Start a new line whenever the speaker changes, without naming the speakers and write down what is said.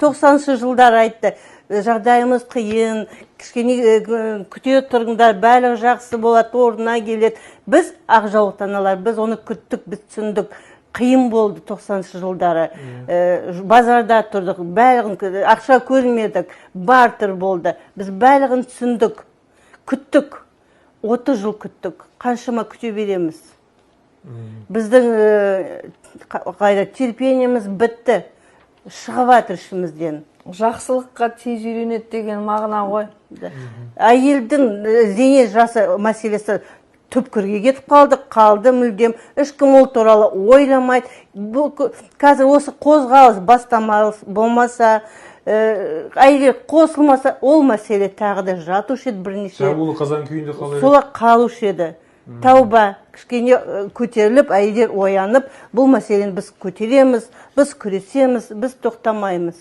90 жылдар айтты, жағдайымыз қиын, кішкене күте тұрыңдар, бәрі жақсы болады, орнына келеді. Біз ақжаулықты аналар, біз оны күттік, біз түсіндік. Қиын болды 90 жылдары. Базарда тұрдық, бәрін ақша көрмедік, бартыр болды. Біз бәрін түсіндік, күттік. 30 жыл күттік. Қаншама күте береміз. Біздің терпениеміз бітті. Шығып жатыр ішімізден.
Жақсылыққа тез үйренеді деген мағына ғой.
Әйелдің зейнет жасы мәселесі түпкірге кетіп қалды мүлдем. Ешкім ол туралы ойламайды. Қазір осы қозғалыс бастамалыс болмаса, әйелдер қосылмаса, ол мәселе тағы да жатушы еді бірнеше.
Жабулы қазан күйінде қалай?
Солай қалушы еді. Тауба, кішкене көтеріліп, әйелдер оянып, бұл мәселені біз көтереміз, біз күресеміз, біз тоқтамаймыз.